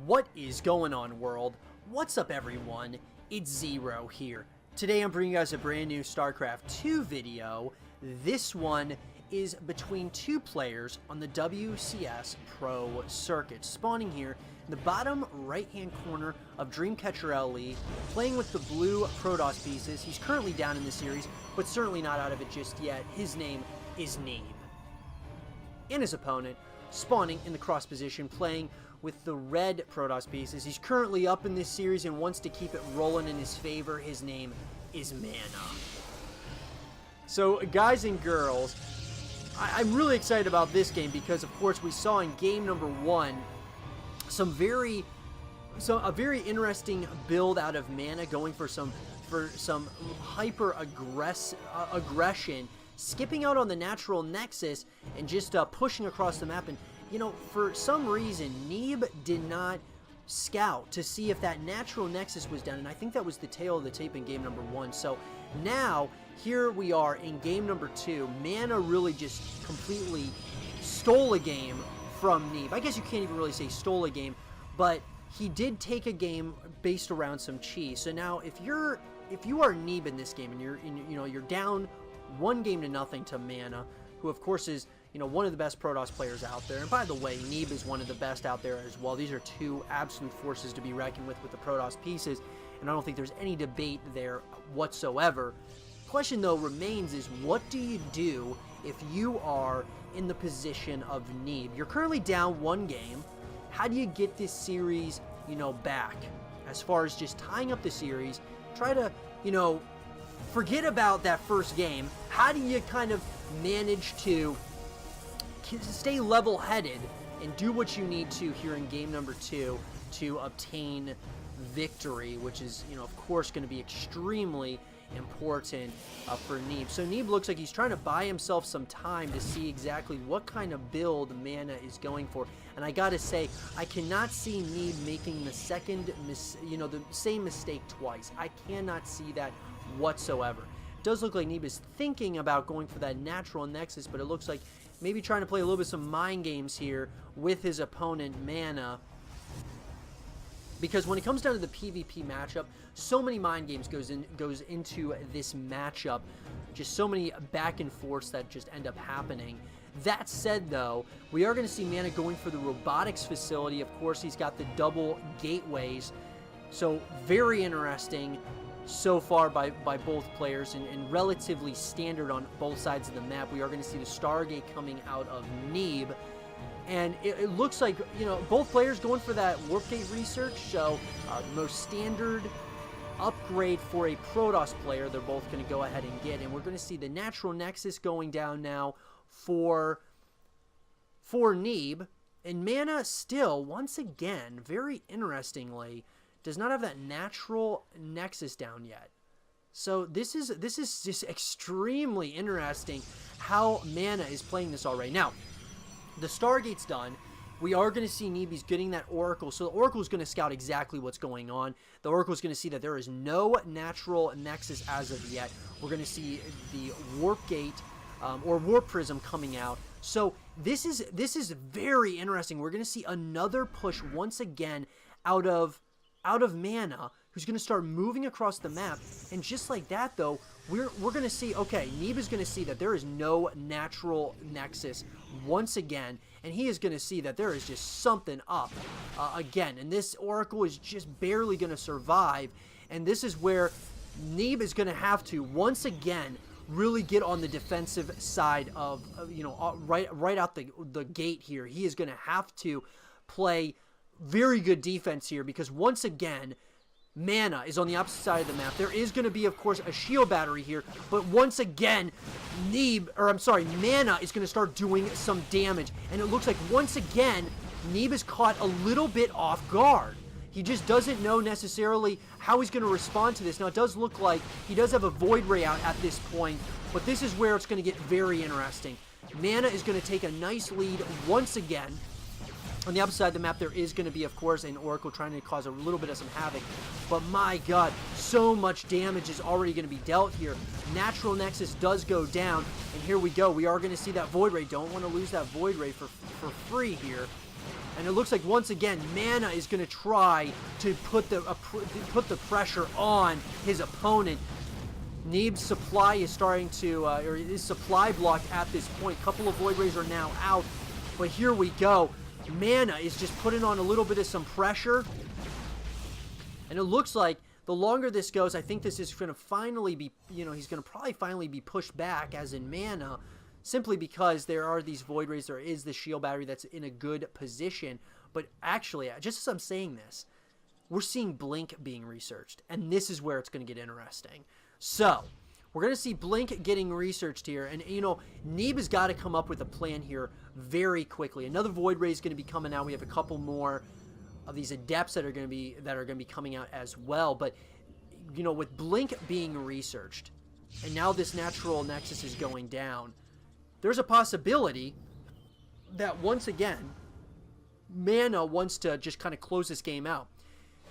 What is going on, world? What's up, everyone? It's Zero here. Today I'm bringing you guys a brand new StarCraft 2 video. This one is between two players on the WCS Pro circuit, spawning here in the bottom right-hand corner of Dreamcatcher LE, playing with the blue Protoss pieces. He's currently down in the series, but certainly not out of it just yet. His name is Neeb. And his opponent, spawning in the cross position, playing with the red Protoss pieces. He's currently up in this series and wants to keep it rolling in his favor. His name is MaNa. So, guys and girls, I'm really excited about this game because, of course, we saw in game number 1 a very interesting build out of MaNa, going for some hyper aggression, skipping out on the natural nexus and just pushing across the map. And you know, for some reason, Neeb did not scout to see if that natural nexus was down, and I think that was the tail of the tape in game number 1. So now, here we are in game number 2. MaNa really just completely stole a game from Neeb. I guess you can't even really say stole a game, but he did take a game based around some cheese. So now, if you are Neeb in this game and you're down 1 game to nothing to MaNa, who of course is one of the best Protoss players out there. And by the way, Neeb is one of the best out there as well. These are two absolute forces to be reckoned with the Protoss pieces, and I don't think there's any debate there whatsoever. Question though remains is, what do you do if you are in the position of Neeb? You're currently down 1 game. How do you get this series, back? As far as just tying up the series, try to, forget about that first game. How do you kind of manage to stay level-headed and do what you need to here in game number 2 to obtain victory, which is, of course, going to be extremely important for Neeb. So Neeb looks like he's trying to buy himself some time to see exactly what kind of build MaNa is going for. And I gotta say, I cannot see Neeb making the same mistake twice. I cannot see that whatsoever. It does look like Neeb is thinking about going for that natural nexus, but it looks like maybe trying to play a little bit some mind games here with his opponent MaNa. Because when it comes down to the PvP matchup, so many mind games goes into this matchup. Just so many back and forths that just end up happening. That said, though, we are going to see MaNa going for the robotics facility. Of course, he's got the double gateways. So very interesting so far by both players, and relatively standard on both sides of the map. We are going to see the Stargate coming out of Neeb. And it looks like, both players going for that Warp Gate research. So, the most standard upgrade for a Protoss player, they're both going to go ahead and get. And we're going to see the natural nexus going down now for Neeb. And MaNa still, once again, very interestingly, does not have that natural nexus down yet. So this is just extremely interesting how MaNa is playing this already. Now, the Stargate's done. We are going to see Neeb. He's getting that Oracle. So the Oracle is going to scout exactly what's going on. The Oracle is going to see that there is no natural nexus as of yet. We're going to see the Warp Gate or Warp Prism coming out. So this is very interesting. We're going to see another push once again out of MaNa, who's going to start moving across the map. And just like that, though, we're going to see, okay, Neeb is going to see that there is no natural nexus once again, and he is going to see that there is just something up again. And this Oracle is just barely going to survive, and this is where Neeb is going to have to, once again, really get on the defensive side of, right out the gate here. He is going to have to play very good defense here, because once again, MaNa is on the opposite side of the map. There is going to be, of course, a shield battery here, but once again, MaNa is going to start doing some damage, and it looks like once again, Neeb is caught a little bit off guard. He just doesn't know necessarily how he's going to respond to this. Now, it does look like he does have a Void Ray out at this point, but this is where it's going to get very interesting. MaNa is going to take a nice lead once again. On the opposite side of the map, there is going to be, of course, an Oracle trying to cause a little bit of some havoc. But my god, so much damage is already going to be dealt here. Natural Nexus does go down, and here we go. We are going to see that Void Ray. Don't want to lose that Void Ray for free here. And it looks like once again, MaNa is going to try to put the pressure on his opponent. Neeb's supply is starting to, or his supply block at this point. Couple of Void Rays are now out, but here we go. MaNa is just putting on a little bit of some pressure, and it looks like the longer this goes, I think this is going to finally be, he's going to probably finally be pushed back, as in MaNa, simply because there are these Void Rays, there is the shield battery that's in a good position. But actually, just as I'm saying this, we're seeing Blink being researched, and this is where it's going to get interesting. So, we're going to see Blink getting researched here, and, Neeb has got to come up with a plan here very quickly. Another Void Ray is going to be coming out. We have a couple more of these Adepts that are going to be coming out as well. But, with Blink being researched, and now this natural nexus is going down, there's a possibility that once again, MaNa wants to just kind of close this game out.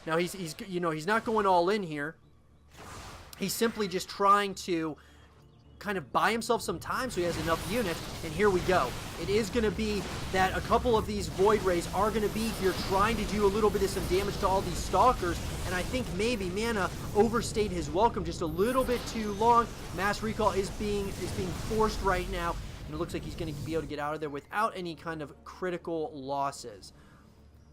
Now he's not going all in here. He's simply just trying to kind of buy himself some time so he has enough units. And here we go. It is going to be that a couple of these Void Rays are going to be here trying to do a little bit of some damage to all these Stalkers. And I think maybe MaNa overstayed his welcome just a little bit too long. Mass recall is being forced right now. And it looks like he's going to be able to get out of there without any kind of critical losses.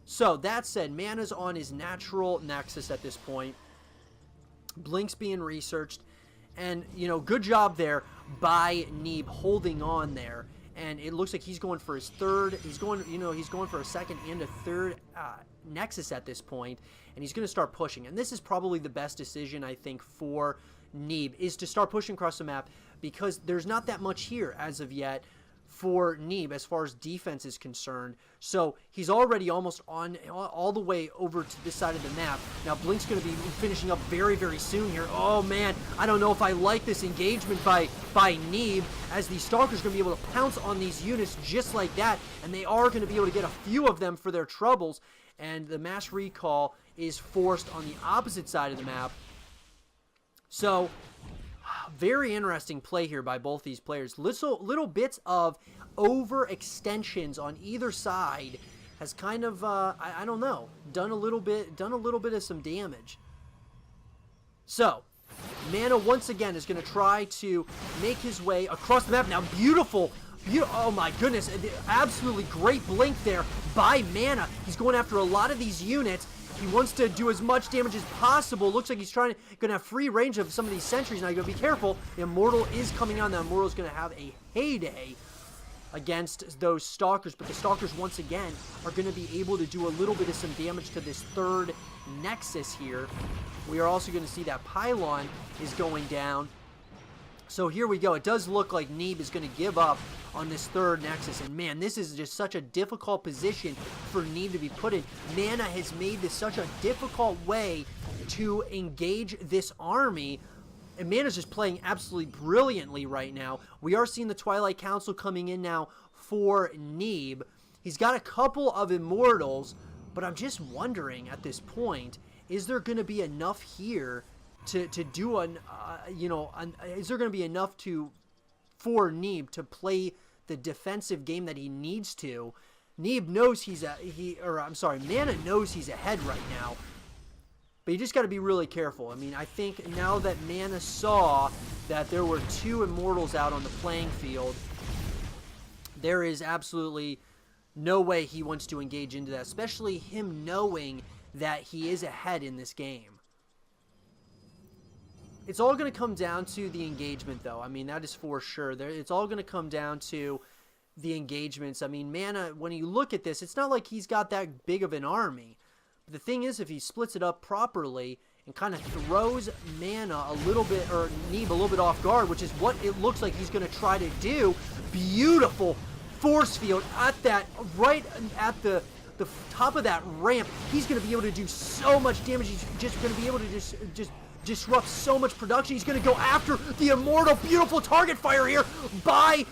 So, that said, MaNa's on his natural nexus at this point. Blink's being researched. And, good job there by Neeb holding on there. And it looks like he's going for his third. He's going for a second and a third nexus at this point. And he's going to start pushing. And this is probably the best decision, I think, for Neeb, is to start pushing across the map, because there's not that much here as of yet for Neeb as far as defense is concerned. So he's already almost on all the way over to this side of the map. Now Blink's going to be finishing up very, very soon here. Oh man, I don't know if I like this engagement by Neeb, as the Stalker's going to be able to pounce on these units just like that, and they are going to be able to get a few of them for their troubles. And the mass recall is forced on the opposite side of the map. So, very interesting play here by both these players. Little bits of overextensions on either side has kind of, I don't know, done a little bit of some damage. So, MaNa once again is going to try to make his way across the map. Now, beautiful, oh my goodness, absolutely great Blink there by MaNa. He's going after a lot of these units. He wants to do as much damage as possible. Looks like he's going to have free range of some of these sentries. Now you got to be careful. The Immortal is coming on. The Immortal is going to have a heyday against those Stalkers. But the Stalkers, once again, are going to be able to do a little bit of some damage to this third Nexus here. We are also going to see that Pylon is going down. So here we go. It does look like Neeb is going to give up on this third Nexus. And man, this is just such a difficult position for Neeb to be put in. MaNa has made this such a difficult way to engage this army. And MaNa's just playing absolutely brilliantly right now. We are seeing the Twilight Council coming in now for Neeb. He's got a couple of Immortals, but I'm just wondering at this point, is there going to be enough here to do an, is there going to be enough for Neeb to play the defensive game that he needs to? Neeb knows MaNa knows he's ahead right now, but you just got to be really careful. I mean, I think now that MaNa saw that there were two Immortals out on the playing field, there is absolutely no way he wants to engage into that, especially him knowing that he is ahead in this game. It's all going to come down to the engagement, though. I mean, that is for sure. It's all going to come down to the engagements. I mean, MaNa, when you look at this, it's not like he's got that big of an army. But the thing is, if he splits it up properly and kind of throws MaNa a little bit, or Neeb a little bit off guard, which is what it looks like he's going to try to do. Beautiful force field at that, right at the top of that ramp. He's going to be able to do so much damage. He's just going to be able to just disrupt so much production. He's going to go after the Immortal. Beautiful target fire here by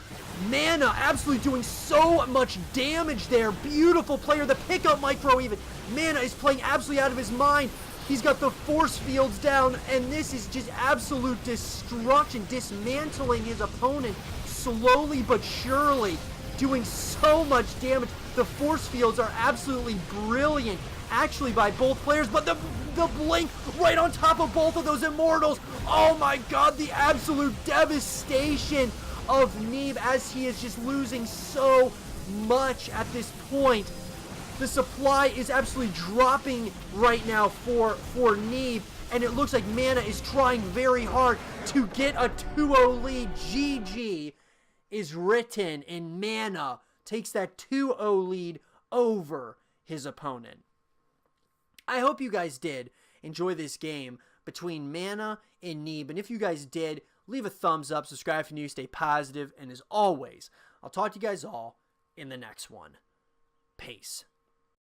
MaNa. Absolutely doing so much damage there. Beautiful player. The pickup micro even. MaNa is playing absolutely out of his mind. He's got the force fields down, and this is just absolute destruction, dismantling his opponent slowly but surely. doing so much damage. The force fields are absolutely brilliant, actually, by both players, but the blink right on top of both of those immortals. Oh my god, the absolute devastation of Neeb as he is just losing so much at this point. The supply is absolutely dropping right now for Neeb, and it looks like MaNa is trying very hard to get a 2-0 lead. GG is written, and MaNa takes that 2-0 lead over his opponent. I hope you guys did enjoy this game between MaNa and Neeb, and if you guys did, leave a thumbs up, subscribe if you're new, stay positive, and as always, I'll talk to you guys all in the next one. Peace.